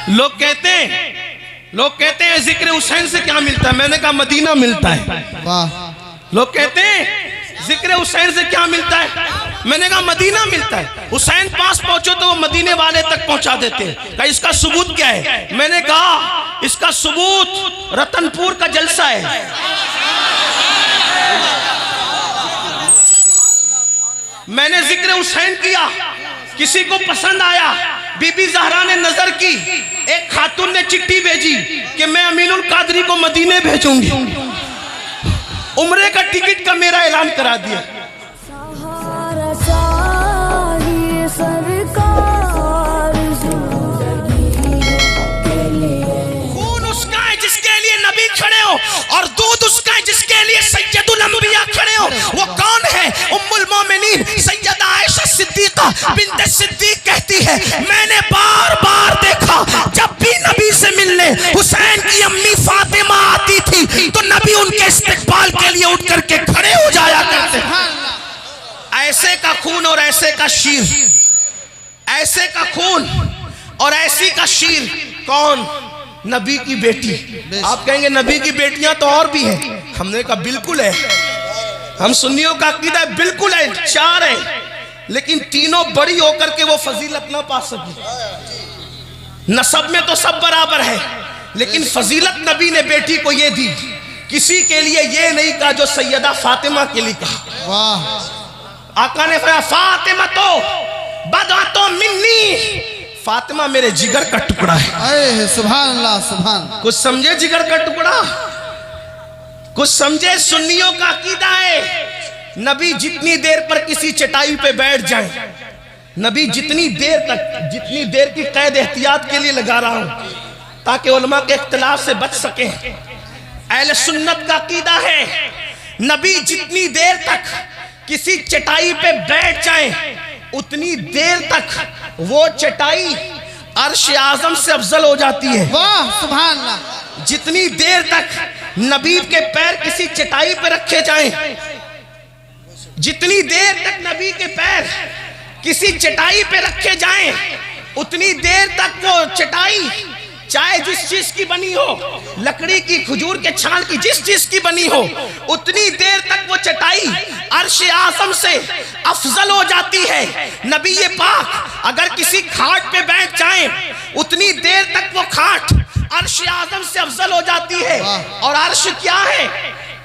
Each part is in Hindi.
लोग कहते हैं जिक्र हुसैन से क्या मिलता है? मैंने कहा मदीना मिलता है। लोग कहते हैं जिक्र हुसैन से क्या मिलता है? मैंने कहा मदीना मिलता है। हुसैन पास पहुंचो तो वो मदीने वाले तक पहुंचा देते हैं। कहा इसका सबूत क्या है? मैंने कहा इसका सबूत रतनपुर का जलसा है। मैंने जिक्र हुसैन किया, किसी को पसंद आया, बीबी ज़हरा ने नजर की, एक खातून ने चिट्ठी भेजी कि मैं अमीनुल कादरी को मदीने भेजूंगी। उम्रे का टिकट का मेरा ऐलान करा दिया। खून उसका है जिसके लिए नबी खड़े हो, और दूध उसका है जिसके लिए सैयदुल अंबिया खड़े हो। वो कौन है? उम्मुल मोमिनीन सैयदा आयशा सिद्दीका बिन्त सिद्दीक कहती है, मैंने बार बार देखा जब भी नबी से मिलने हुसैन की अम्मी फातिमा आती थी तो नबी उनके इस्तिकबाल के लिए उठ करके खड़े हो जाया करते। ऐसे का खून और ऐसे का शीर, ऐसे का खून और ऐसी का शीर कौन? नबी की बेटी। आप कहेंगे नबी की बेटियां तो और भी हैं। हमने कहा बिल्कुल है, हम सुन्नियों का अकीदा बिल्कुल है, 4 है, लेकिन तीनों बड़ी होकर के वो फजीलत ना पा सकी। नसब में तो सब बराबर है, लेकिन फजीलत नबी ने बेटी को ये दी। किसी के लिए ये नहीं कहा जो सैयदा फातिमा के लिए कहा। वाह! आका ने फरमाया फातिमा तो बदा तो मिन्नी, फातिमा मेरे जिगर का टुकड़ा है। सुभान अल्लाह, सुभान। कुछ समझे जिगर का टुकड़ा? कुछ समझे? सुन्नियों का अकीदा है नबी जितनी देर पर किसी चटाई पे बैठ जाए, नबी जितनी देर तक, जितनी देर की कैद एहतियात के लिए लगा रहा हूं ताकि उलमा के इख्तिलाफ से बच सके। अहले सुन्नत का अकीदा है नबी जितनी देर तक किसी चटाई पे बैठ जाए उतनी देर तक वो चटाई अर्श आजम से अफजल हो जाती है। वाह सुभान अल्लाह। जितनी देर तक नबी के पैर किसी चटाई पे रखे जाएं, जितनी देर तक नबी के पैर किसी चटाई पे रखे जाएं, उतनी देर तक वो चटाई चाहे जिस चीज की बनी हो, लकड़ी की, खजूर के छाल की, जिस चीज की बनी हो, उतनी देर तक वो चटाई अर्श आज़म से अफजल हो जाती है। नबी ये पाक अगर किसी खाट पे बैठ जाएं, उतनी देर तक वो खाट अर्श आज़म से अफजल हो जाती है। और अर्श क्या है?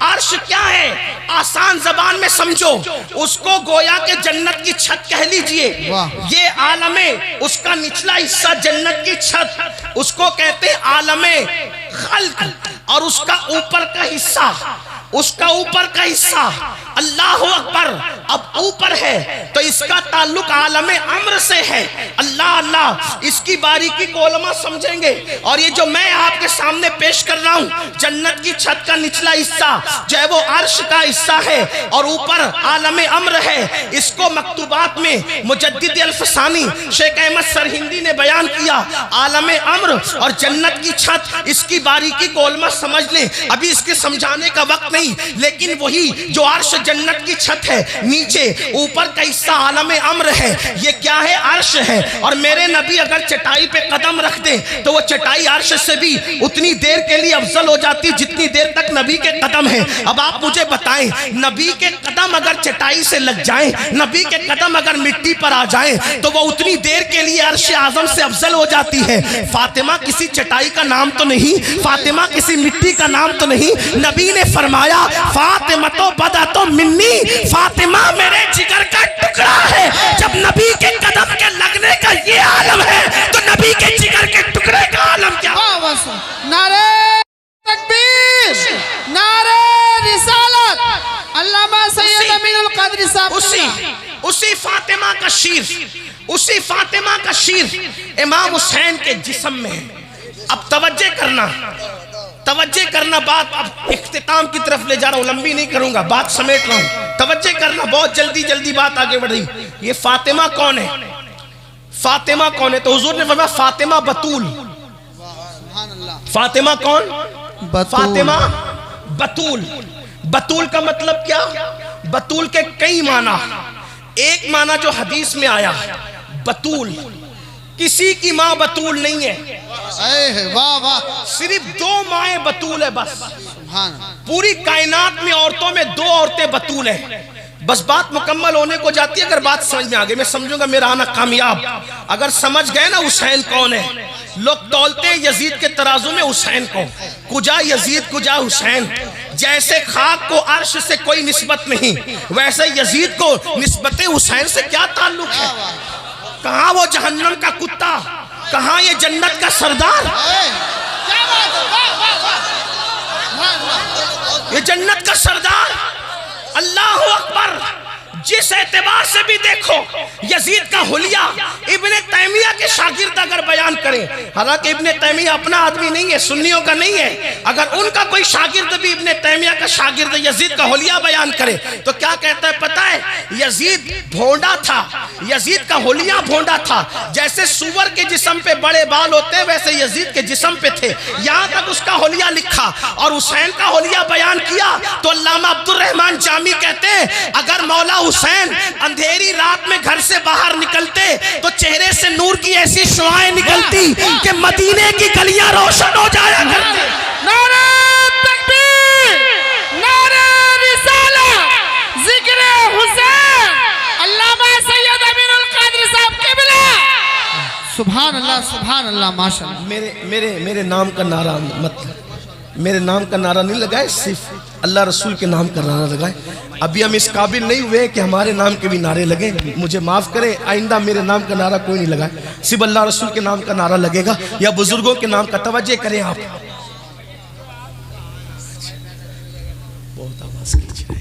अर्श क्या है? आसान जबान में समझो, उसको गोया के जन्नत की छत कह लीजिए। ये आलमे, उसका निचला हिस्सा जन्नत की छत, उसको कहते हैं आलमे खल्क, और उसका ऊपर का हिस्सा, उसका ऊपर का हिस्सा अल्लाह अकबर अब ऊपर है तो इसका ताल्लुक आलमे अम्र से है। अल्लाह अल्लाह, इसकी बारीकी को उलमा समझेंगे। और ये जो मैं आपके सामने पेश कर रहा हूँ, जन्नत की छत का निचला हिस्सा जो है वो अर्श का हिस्सा है और ऊपर आलमे अम्र है। इसको मकतूबात में मुजद्दिद अल-फसानी शेख अहमद सरहिंदी ने बयान किया। आलमे अम्र और जन्नत की छत, इसकी बारीकी को उलमा समझ ले, अभी इसके समझाने का वक्त नहीं, लेकिन वही जो अर्श जन्नत की छत है, नीचे ऊपर का हिस्सा आलमे अम्र है। ये क्या है? अर्श है। और मेरे नबी अगर चटाई पे कदम रख दे तो वो चटाई अर्श से भी उतनी देर के लिए अफजल हो जाती जितनी देर तक नबी के कदम है। अब आप मुझे बताएं, नबी के कदम अगर चटाई से लग जाएं, नबी के कदम अगर मिट्टी पर आ जाएं, तो वो उतनी देर के लिए अर्श आज़म से अफजल हो जाती है। फातिमा किसी चटाई का नाम तो नहीं, फातिमा किसी मिट्टी का नाम तो नहीं। नबी ने फरमाया फातिमा तो बदा तो मिन्नी, फातिमा मेरे जिगर का टुकड़ा है। जब नबी के कदम के लगने का ये आलम है तो नबी के जिगर के टुकड़े का आलम क्या? नारे तकबीर, नारे रिसालत, अल्लामा सैयद अमीनुल कादरी साहब। उसी फातिमा का शीर, उसी फातिमा का शीर इमाम हुसैन के जिस्म में है। अब तवज्जो करना, तवज्जो करना, बात अब इख्तिताम की तरफ ले जा रहा हूँ, लंबी नहीं करूंगा, बात समेट रहा हूँ। तवज्जो करना, बहुत जल्दी जल्दी बात आगे बढ़ रही। ये फातिमा कौन है? फातिमा कौन है? तो हुजूर ने फरमाया फातिमा बतूल। फातिमा कौन? फातिमा बतूल। बतूल का मतलब क्या? बतूल के कई माना। एक माना जो हदीस में आया, बतूल किसी की माँ बतूल नहीं है, वाह वाह, सिर्फ 2 माएँ बतूल है बस। सुभान। पूरी कायनात में औरतों में 2 औरतें बतूल है। बस बात मुकम्मल होने को जाती है अगर बात समझ में आ गई, मैं समझूंगा मेरा आना कामयाब। अगर समझ गए ना हुसैन कौन है, लोग तौलते हैं यजीद के तराजू में हुसैन को, कुजा यजीद कुजा हुसैन। जैसे खाक को अर्श से कोई निस्बत नहीं, वैसे यजीद को निस्बत हुसैन से क्या ताल्लुक है। कहाँ वो जहन्नम का कुत्ता, कहाँ ये जन्नत का सरदार। क्या बात है, वाह वाह वाह, ये जन्नत का सरदार, अल्लाह अकबर। जिस एतबार से भी देखो, यजीद का हुलिया इब्ने तैमिया के शागिर्द अगर बयान करें, हालांकि इब्ने तैमिया अपना आदमी नहीं है, सुन्नियों का नहीं है, अगर उनका कोई शागिर्द भी इब्ने तैमिया का शागिर्द यजीद का हुलिया बयान करे तो क्या कहता है पता है? यजीद भोंडा था, यजीद का हुलिया भोंडा था। जैसे सुअर के जिस्म पे बड़े बाल होते हैं वैसे यजीद के जिस्म पे थे। यहाँ तक उसका हुलिया लिखा और हुसैन का हुलिया बयान किया तो अल्लामा अब्दुल रहमान जामी कहते हैं अगर मौला हुसैन अंधेरी रात में घर से बाहर निकलते तो चेहरे से नूर की ऐसी शुआएं निकलती कि मदीने की गलियां रोशन हो जाया करती। नारे तकबीर, नारे रिसालत, जिक्र हुसैन, अल्लामा सैयद अमीनुल कादरी साहब क़िबला। सुभान अल्लाह, माशाअल्लाह। मेरे नाम का नारा मत, मेरे नाम का नारा नहीं लगाए, सिर्फ अल्लाह रसूल के नाम का नारा लगाए। अभी हम इस काबिल नहीं हुए कि हमारे नाम के भी नारे लगे, मुझे माफ़ करें, आइंदा मेरे नाम का नारा कोई नहीं लगाए, सिर्फ अल्लाह रसूल के नाम का नारा लगेगा या बुजुर्गों के नाम का। तवज्जो करें आप, बहुत आवाज़ कीजिए।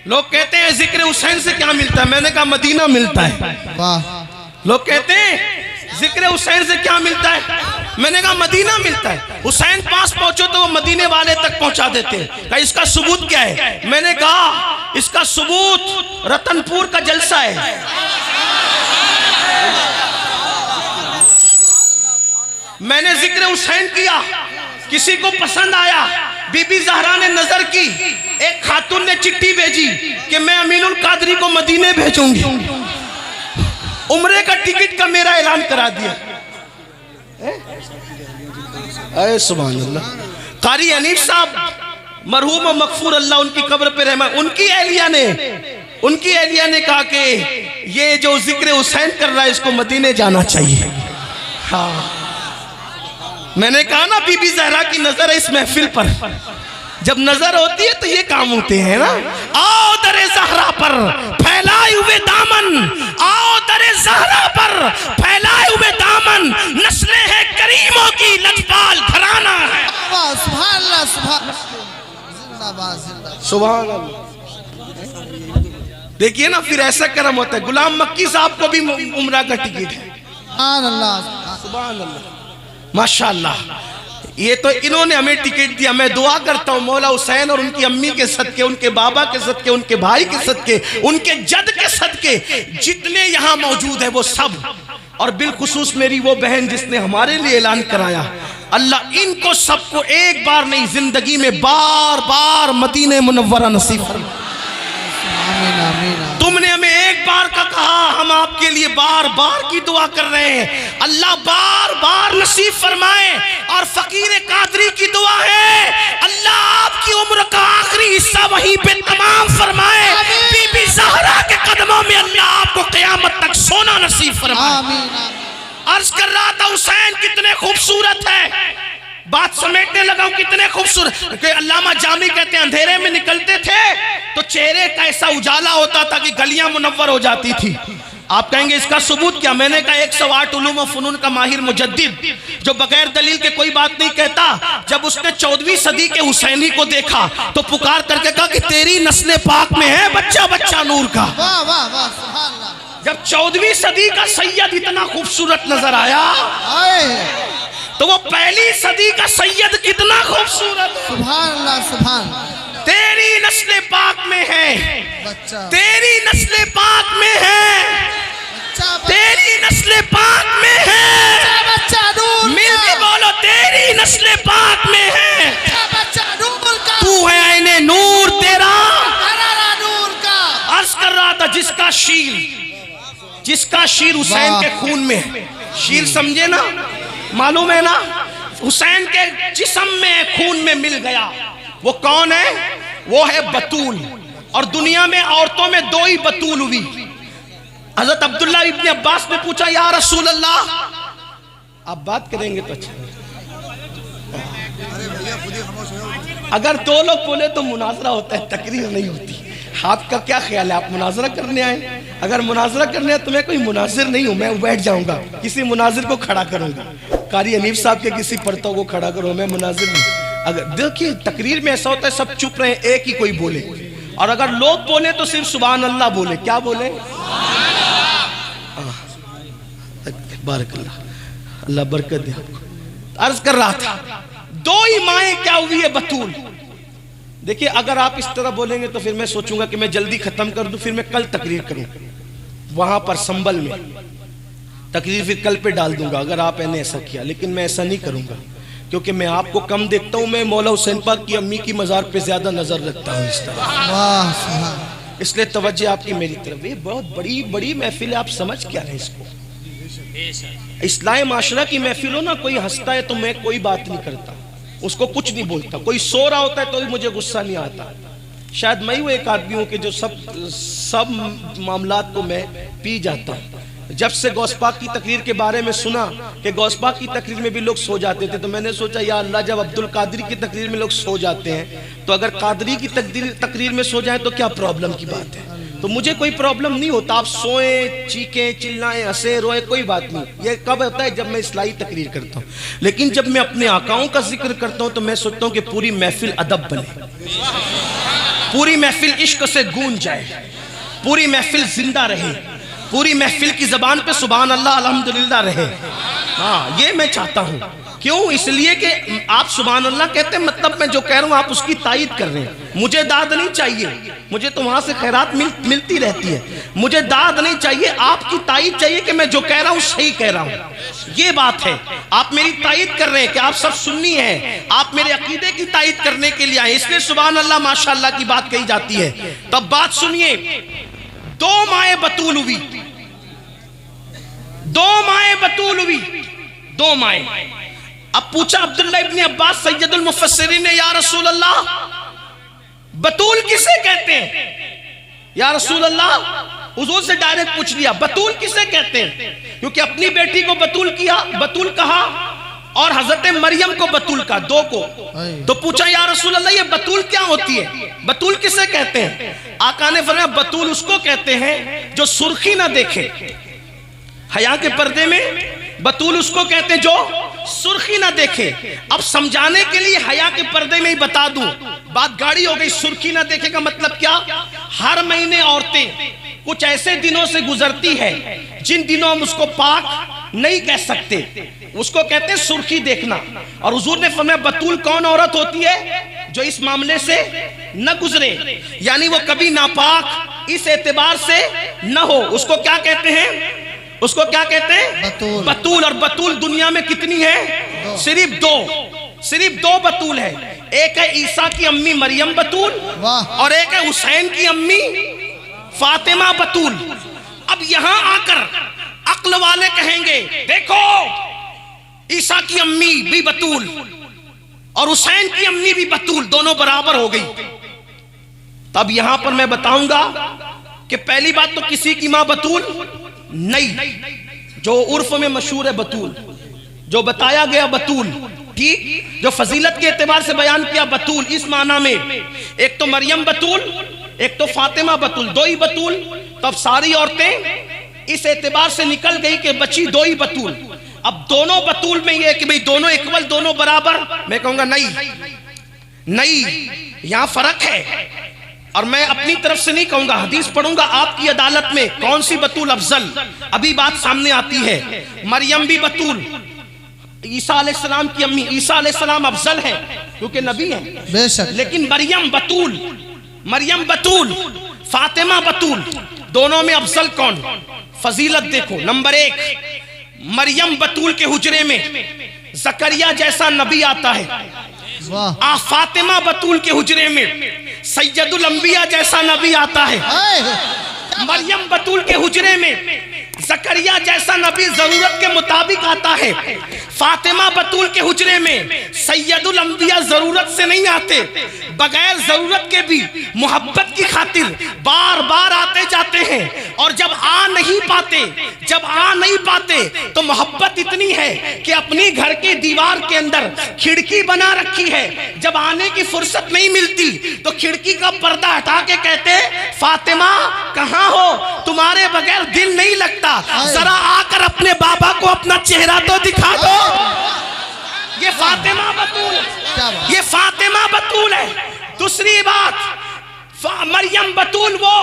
लोग कहते हैं जिक्र हुसैन से क्या मिलता है? मैंने कहा मदीना मिलता है। वाह। लोग कहते हैं जिक्र हुसैन से क्या मिलता है? मैंने कहा मदीना मिलता है। हुसैन पास पहुंचो तो वो मदीने वाले तक पहुंचा देते हैं। कहा इसका सबूत क्या है? मैंने कहा इसका सबूत रतनपुर का जलसा है। मैंने जिक्र हुसैन किया, किसी को पसंद आया, बीबी ज़हरा ने नजर की, एक खातून ने चिट्ठी भेजी कि मैं अमीनुल कादरी को मदीने भेजूंगी, उम्रे का टिकट का मेरा ऐलान करा दिया। अरे सुभान अल्लाह। कारी हनीफ साहब मरहूम और मगफूर अल्लाह उनकी कब्र पे रहमा, उनकी एहलिया ने कहा कि ये जो जिक्र हुसैन कर रहा है इसको मदीने जाना चाहिए। हाँ, मैंने कहा ना बीबी ज़हरा की नजर है इस महफिल पर, जब नजर होती है तो ये काम होते हैं ना। आओ दरे ज़हरा पर फैलाए हुए दामन, आओ दरे ज़हरा पर फैलाए हुए दामन, नस्लें हैं करीमों की, लजपाल घराना है। सुभान अल्लाह, जिंदाबाद जिंदाबाद, सुभान अल्लाह। देखिए ना, फिर ऐसा करम होता है। गुलाम मक्की साहब को भी उम्रा का टिकट है। सुभान अल्लाह, सुभान अल्लाह, माशाअल्लाह। ये तो इन्होंने हमें टिकट दिया। मैं दुआ करता हूँ मौला हुसैन और उनकी अम्मी के सदके, उनके बाबा के सदके, उनके भाई के सदके, उनके जद के सदके, जितने यहाँ मौजूद है वो सब, और बिलखुसूस मेरी वो बहन जिसने हमारे लिए ऐलान कराया, अल्लाह इनको सबको एक बार नहीं जिंदगी में बार बार मदीने मुनव्वरा नसीब फरमाए। आमीन आमीन। तुमने हमें एक बार का कहा, हम आपके लिए बार बार की दुआ कर रहे हैं। अल्लाह बार बार नसीब फरमाए। और फकीर कादरी की दुआ है अल्लाह आपकी उम्र का आखिरी हिस्सा वहीं पे तमाम फरमाए। बीबी ज़हरा के कदमों में अल्लाह आपको क़यामत तक सोना नसीब फरमाए। आमीन। अर्ज कर रहा था हुसैन कितने खूबसूरत है, बात समेटने लगा हूं, कितने खूबसूरत। अल्लामा जामी कहते हैं अंधेरे में निकलते थे तो चेहरे का ऐसा उजाला होता था कि गलियां मुनव्वर हो जाती थी। आप कहेंगे इसका सबूत क्या? मैंने कहा 108 उलूम व फनून का माहिर मुजद्दिद जो बगैर दलील के कोई बात नहीं कहता, जब उसने 14वीं सदी के हुसैनी को देखा तो पुकार करके कहा कि तेरी नस्ल पाक में है बच्चा बच्चा नूर का। वाह वाह वाह, सुभान अल्लाह। जब 14वीं सदी का सैयद इतना खूबसूरत नजर आया तो वो पहली सदी का सैयद कितना खूबसूरत। सुभान अल्लाह, सुभान। तेरी नस्ल पाक में है बच्चा, तेरी नस्ल पाक में है तेरी नस्ल पाक में है। बच्चा नूर मिल के बोलो, तेरी नस्ल पाक में है। बच्चा नूर का, तू है आईने नूर तेरा। करारा नूर का। अर्ज कर रहा था जिसका शीर हुसैन के खून में है। शीर समझे ना, मालूम है ना, हुसैन के जिस्म में खून में मिल गया। वो कौन है? वो है बतूल। और दुनिया में औरतों में दो ही बतूल हुई। हजरत अब्दुल्ला इब्ने अब्बास ने पूछा, या रसूल अल्लाह, आप बात करेंगे तो अच्छा। अगर दो लोग बोले तो मुनाजरा होता है, तकरीर नहीं होती। आपका क्या ख्याल है, आप मुनाजरा करने आए? अगर मुनाजरा करने आए तो मैं कोई मुनाजिर नहीं हूं, मैं बैठ जाऊंगा, किसी मुनाजिर को खड़ा करूंगा। कारी हनीफ साहब के किसी पढ़तों को खड़ा करो, मैं मुनाजिर नहीं। अगर देखिए तकरीर में ऐसा होता है, सब चुप रहे, एक ही कोई बोले, और अगर लोग बोले तो सिर्फ सुभान अल्लाह बोले। क्या बोले? बारकल्लाह, अल्लाह बरकत दे आपको। अर्ज कर रहा था, दो ही माएँ क्या हुई है बतूल। देखिए अगर आप इस तरह बोलेंगे तो फिर मैं सोचूंगा कि मैं जल्दी खत्म कर दूं, फिर मैं कल तकरीर करूं वहां पर संबल में, तकरीर फिर कल पे डाल दूंगा अगर आपने ऐसा किया। लेकिन मैं ऐसा नहीं करूंगा, क्योंकि मैं आपको कम देखता हूं। मैं मौला हुसैन पाक की अम्मी की मज़ार पे ज्यादा नजर रखता हूं इस तरह। इसलिए तवज्जो आपकी मेरी तरफ। ये बहुत बड़ी बड़ी महफिल है, आप समझ क्या रहे इसको। इस्लामी माशरा की महफिल हो ना, कोई हंसता है तो मैं कोई बात नहीं करता, उसको कुछ नहीं बोलता। कोई सो रहा होता है तो भी मुझे गुस्सा नहीं आता। शायद मैं ही वो एक आदमी हूँ कि जो सब मामलात को मैं पी जाता हूँ। जब से गौस पाक की तकरीर के बारे में सुना कि गौस पाक की तकरीर में भी लोग सो जाते थे, तो मैंने सोचा या अल्लाह, जब अब्दुल कादरी की तकरीर में लोग सो जाते हैं तो अगर कादरी की तकरीर में सो जाए तो क्या प्रॉब्लम की बात है। तो मुझे कोई प्रॉब्लम नहीं होता, आप सोएं, चीखें, चिल्लाएं, हंसे, रोए, कोई बात नहीं। ये कब होता है? जब मैं इस्लाही तकरीर करता हूँ। लेकिन जब मैं अपने आकाओं का जिक्र करता हूँ तो मैं सोचता हूँ कि पूरी महफिल अदब बने, पूरी महफिल इश्क से गूंज जाए, पूरी महफिल जिंदा रहे, पूरी महफिल की जबान पे सुभान अल्लाह अल्हम्दुलिल्लाह रहे। हाँ, ये मैं चाहता हूँ। क्यों? इसलिए कि आप सुभान अल्लाह कहते हैं, मतलब मैं जो कह रहा हूँ आप उसकी तायीद कर रहे हैं। मुझे दाद नहीं चाहिए, मुझे तो वहां से खैरात मिलती रहती है। मुझे दाद नहीं चाहिए, आपकी तायीद चाहिए कि मैं जो कह रहा हूँ सही कह रहा हूँ। ये बात है, आप मेरी तायीद कर रहे हैं कि आप सब सुन्नी हैं, आप मेरे अकीदे की तायीद करने के लिए आए, इसलिए सुभान अल्लाह माशाअल्लाह की बात कही जाती है। तब बात सुनिए, दो माए बतूल हुई, दो माए बतूल हुई, दो माए। अब पूछा अब्दुल्ला इब्ने अब्बास सैयदुल मुफस्सिरीन ने, या रसूल अल्लाह, बतूल किसे कहते हैं? या रसूल अल्लाह, हुजूर से डायरेक्ट पूछ लिया, बतूल किसे कहते हैं? क्योंकि अपनी बेटी को बतूल किया, बतूल कहा, और हजरत मरियम को बतूल का, दो को। तो पूछा या रसूल अल्लाह, ये बतूल क्या होती है? बतूल किसे कहते हैं? आका ने फरमाया, बतूल उसको कहते हैं जो सुर्खी ना देखे। हया के पर्दे में बतूल उसको कहते हैं जो सुर्खी ना देखे। अब समझाने के लिए हया के पर्दे में ही बता दूं, बात गाड़ी हो गई। सुर्खी ना देखे का मतलब क्या? हर महीने औरतें कुछ ऐसे दिनों से गुजरती है जिन दिनों हम उसको पाक नहीं कह सकते, उसको कहते हैं सुर्खी देखना। और हुजूर ने फरमाया, बतूल कौन औरत होती है? जो इस मामले से न गुजरे, यानी वो कभी नापाक इस एतबार से न हो, उसको क्या कहते हैं? उसको क्या कहते हैं? बतूल। बतूल। और बतूल दुनिया में कितनी है? सिर्फ दो, सिर्फ दो बतूल है। एक है ईसा की अम्मी मरियम बतूल, और एक है हुसैन की अम्मी फातिमा बतूल। अब यहां आकर अक्ल वाले कहेंगे, देखो ईसा की अम्मी भी बतूल और हुसैन की अम्मी भी बतूल, दोनों बराबर हो गई। तब यहां पर मैं बताऊंगा कि पहली बात तो किसी की मां बतूल नहीं, जो उर्फ में मशहूर है बतूल, जो बताया गया बतूल, ठीक, जो फजीलत के एतबार से बयान किया बतूल, इस माना में एक तो मरियम बतूल, एक तो फातिमा बतूल, दो ही बतूल। तो अब सारी औरतें इस एतबार से निकल गई कि बची दो ही बतूल। अब दोनों बतूल में ये कि भाई दोनों इक्वल, दोनों बराबर, मैं कहूंगा नहीं नहीं, यहां फर्क है। और मैं अपनी तरफ से नहीं कहूंगा, हदीस पढ़ूंगा आपकी अदालत में, कौन सी बतूल अफजल, अभी बात सामने आती है। मरियम भी बतूल, ईसा अलैहिस्सलाम की अम्मी, ईसा अलैहिस्सलाम अफजल है क्योंकि नबी है बेशक, लेकिन मरियम बतूल, मरियम बतूल, फातिमा बतूल, दोनों में अफजल कौन? फजीलत देखो। नंबर 1, मरियम बतूल के हुजरे में जकरिया जैसा नबी आता है। वाह फातिमा बतूल के हुजरे में सैयदुल अंबिया जैसा नबी आता है। मरियम बतूल के हुजरे में जकरिया जैसा नबी जरूरत के मुताबिक आता है। फातिमा बतूल के हुजरे में सैयदुल अंबिया जरूरत से नहीं आते, बगैर जरूरत के भी मोहब्बत की खातिर बार बार आते जाते हैं। और जब आ नहीं पाते तो मोहब्बत इतनी है कि अपनी घर के दीवार के अंदर खिड़की बना रखी है। जब आने की फुर्सत नहीं मिलती तो खिड़की का पर्दा हटा के कहते, फातिमा कहाँ हो, तुम्हारे बगैर दिल नहीं लगता, जरा आकर अपने बाबा को अपना चेहरा तो दिखा दो। ये फातिमा बतूल है। दूसरी बात, मरियम बतूल वो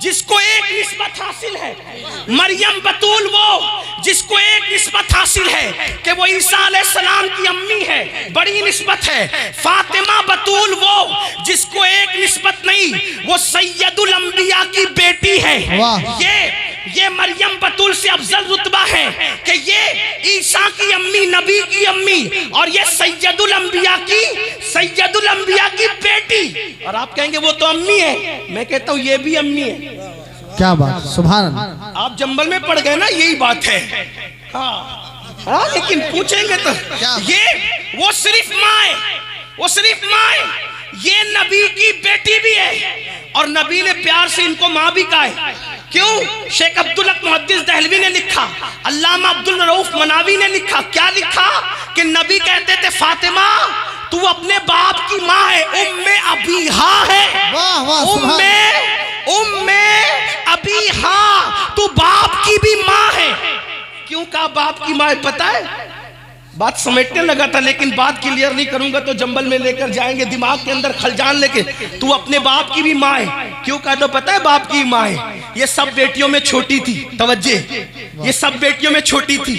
जिसको एक निस्बत हासिल है। मरियम बतूल वो जिसको एक निस्बत हासिल है कि वो ईसा अलैहिस्सलाम की अम्मी है, बड़ी निस्बत है। फातिमा बतूल वो जिसको एक निस्बत नहीं, वो सैयदुल अंबिया की बेटी है। ये मरियम बतूल से अफजल रुतबा है कि ये ईसा की अम्मी, नबी की अम्मी, और ये सैयदुल अंबिया की बेटी। और आप कहेंगे वो तो अम्मी है, मैं कहता हूँ ये भी अम्मी है। क्या बात, सुभान अल्लाह। आप जंगल में पड़ गए ना, यही बात है। हाँ, लेकिन पूछेंगे तो वो सिर्फ माँ है, ये नबी की बेटी भी है। और नबी ने प्यार से इनको माँ भी कहा है। क्यों? शेख अब्दुल हक मुहद्दिस दहलवी ने लिखा, अल्लामा अब्दुल रऊफ मनावी ने लिखा, क्या लिखा कि नबी कहते थे, फातिमा तू अपने बाप की माँ है, उम्मे अबीहा है। उम्मे अबीहा, तू बाप की भी माँ है। क्यों कहा बाप की माँ है? पता है, बात समेटने लगा था लेकिन बात क्लियर नहीं करूंगा तो जंबल में लेकर जाएंगे, दिमाग के अंदर खलजान लेके। तू अपने बाप की भी माँ है। क्यों कहा? तो पता है बाप की माँ है, ये सब बेटियों में छोटी थी। तवज्जे, ये सब बेटियों में छोटी थी,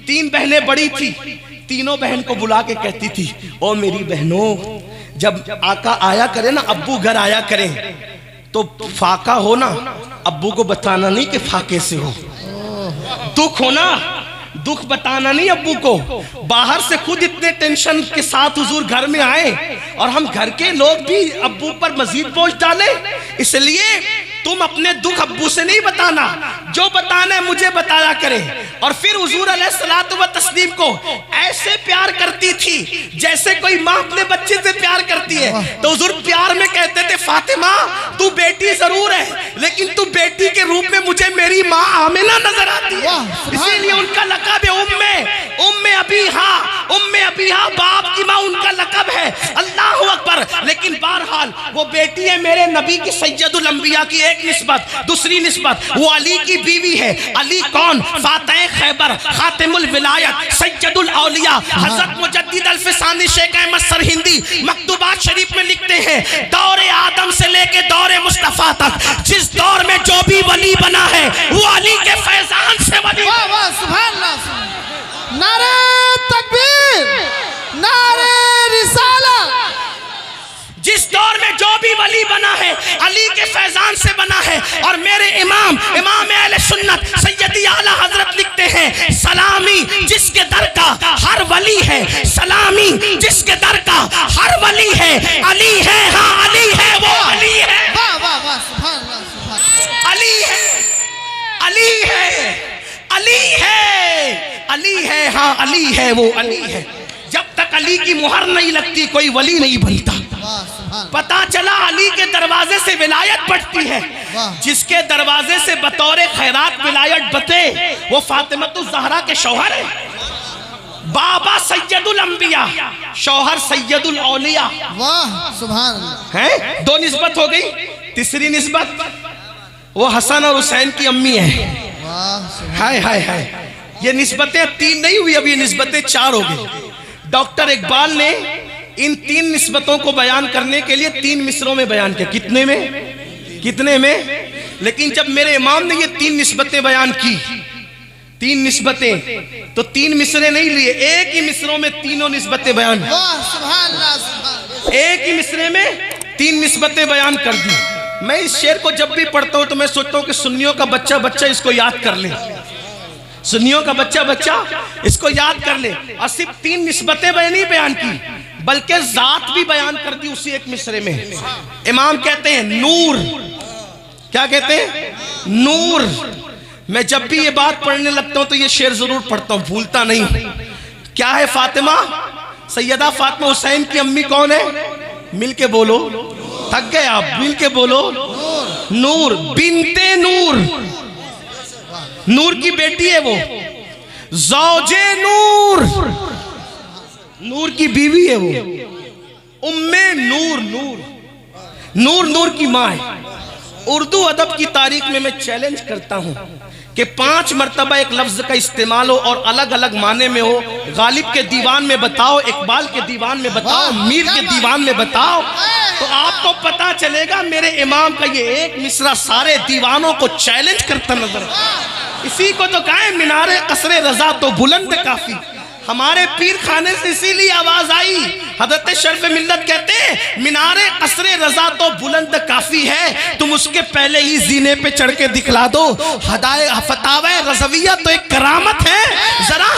3 बहनें बड़ी थी। तीनों बहन को बुला के कहती थी, ओ मेरी बहनों, जब आका आया करे ना, अब्बू घर आया करें तो फाका हो ना, अब्बू को बताना नहीं कि फाके से हो। दुख हो ना, दुख बताना नहीं अब्बू को। बाहर से खुद इतने टेंशन के साथ हुजूर घर में आए और हम घर के लोग भी अब्बू पर मजीद बोझ डाले। इसलिए तुम अपने दुख अब्बू से नहीं बताना, जो बताना है मुझे बताया करें। और फिर हुजूर अलैहिस्सलातु व तस्लीम को ऐसे प्यार करती थी जैसे कोई माँ अपने बच्चे से प्यार करती है। तो हुजूर प्यार में कहते थे, फातिमा तू बेटी जरूर है लेकिन तू बेटी के रूप में मुझे मेरी माँ आमिना नजर आती है। इसीलिए उनका लक़ब है उम्मे अबीहा, बाप की माँ उनका लक़ब है। अल्लाहु अकबर। लेकिन बहरहाल वो बेटी है मेरे नबी की, सैयदुल अंबिया की एक निस्बत। दूसरी निस्बत, वो अली की बीवी है। अली कौन? फातिह खैबर, खातिमुल विलायत, सैयदुल औलिया, हजरत मुजद्दिद अल्फसानी शेख अहमद सरहिंदी मकतूबात शरीफ में लिखते हैं, दौरे आदम से लेके दौरे मुस्तफा तक जिस दौर में जो भी वली बना है वो अली के फैजान से वली। वाह वाह, सुभान अल्लाह। नारे तकबीर, नारे रिसालत। जिस दौर में जो भी वली बना है अली के फैजान से बना है। और मेरे इमाम अहले सुन्नत सैयदी आला हजरत लिखते हैं, सलामी जिसके दर का हर वली है, सलामी जिसके दर का हर वली है। अली है, हाँ अली है, वो अली है। वाह वाह वाह, सुभान अल्लाह, सुभान। अली है, अली है, अली है, अली है, हाँ अली है, वो अली है। जब तक अली की मुहर नहीं लगती कोई वली नहीं बनता। पता चला अली के दरवाजे से विलायत बढ़ती है। जिसके दरवाजे से बतौरे खैरात विलायत बते वो फातिमतुज़ ज़हरा के शौहर है। बाबा सैयदुल अंबिया, शौहर सैयदुल औलिया। वाह सुभान अल्लाह। है 2 निस्बत हो गई। तीसरी निस्बत वो हसन और हुसैन की अम्मी है। हाय हाय हाय, ये निस्बतें 3 नहीं हुई, अब ये निस्बतें 4 हो गई। डॉक्टर इकबाल ने इन 3 निस्बतों को बयान करने के लिए 3 मिसरों में बयान किया। कितने में? लेकिन जब मेरे इमाम ने ये 3 निस्बतें बयान की, 3 निस्बतें, तो 3 मिसरे नहीं लिए, एक ही मिसरों में तीनों निस्बतें बयान। वाह सुभान अल्लाह, सुभान। एक ही मिसरे में 3 निस्बतें बयान कर दी। मैं इस शेर को जब भी पढ़ता हूं तो मैं सोचता हूं कि सुन्नियों का बच्चा बच्चा इसको याद कर ले, सुन्नियों का बच्चा बच्चा इसको याद कर ले। और सिर्फ 3 निस्बतें नहीं बयान की बल्कि जात भी बयान कर दी उसी एक मिसरे में। इमाम कहते हैं नूर, क्या कहते हैं? नूर। मैं जब भी ये बात पढ़ने लगता हूं तो ये शेर जरूर पढ़ता हूं, भूलता नहीं। क्या है? फातिमा, सैयदा फातिमा हुसैन की अम्मी कौन है? मिल के बोलो, थक गए आप, मिल के बोलो। नूर बिनते नूर, नूर की बेटी है वो। ज़ौजे नूर, नूर की बीवी है वो। उम्मे नूर, नूर नूर की माँ है। उर्दू अदब की तारीख में मैं चैलेंज करता हूं कि 5 मरतबा एक लफ्ज का इस्तेमाल हो और अलग अलग माने में हो। गालिब के दीवान में बताओ, इकबाल के दीवान में बताओ, मीर के दीवान में बताओ, तो आपको पता चलेगा मेरे इमाम का ये एक मिसरा सारे दीवानों को चैलेंज करता नजर। इसी को तो कहा है मीनारे कसरे रजा तो बुलंद काफी। हमारे पीर खाने से इसीलिए आवाज आई। हजरत शर्फ मिल्लत कहते हैं मीनारे कसरे रजा तो बुलंद काफी है, तुम उसके पहले ही जीने पे चढ़ के दिखला दो। हदाए फतावा रज़विया तो एक करामत है, जरा